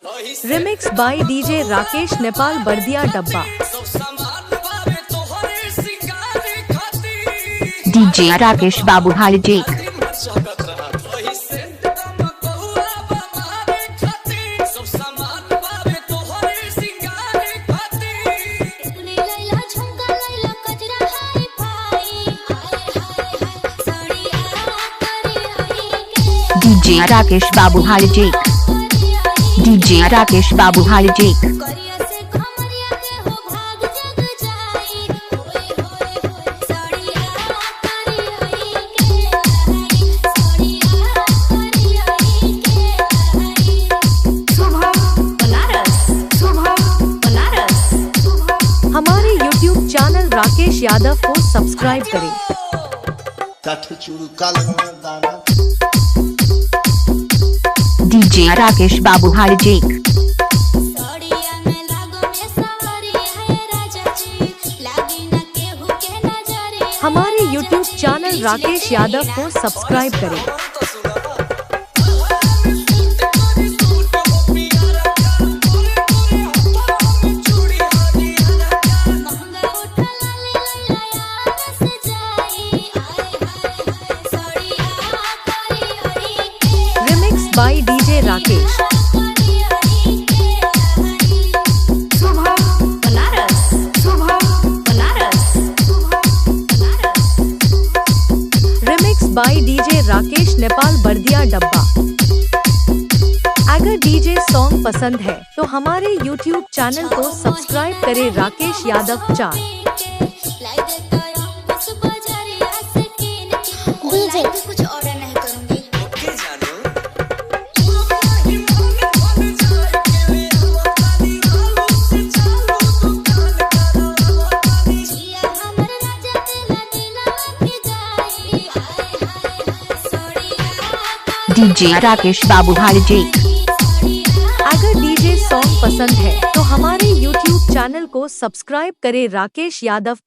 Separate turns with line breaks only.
Remix by DJ Rakesh Nepal Bardiya डब्बा।
DJ Rakesh बाबू hijack. DJ Rakesh बाबू हाईजेक। डीजे राकेश बाबू हाईजेक।
हमारे YouTube चैनल राकेश यादव को सब्सक्राइब करें।
डीजे राकेश बाबू हाईजेक।
हमारे YouTube चैनल राकेश यादव को सब्सक्राइब करें। Remix by DJ Rakesh. Remix by DJ Rakesh Nepal Bardiya डब्बा। अगर डीजे सॉन्ग पसंद है तो हमारे YouTube चैनल को सब्सक्राइब करें राकेश यादव चार।
डीजे कुछ ऑर्डर नहीं करूंगी।
डीजे राकेश बाबू हाईजेक।
अगर डीजे सॉन्ग पसंद है तो हमारे YouTube चैनल को सब्सक्राइब करें राकेश यादव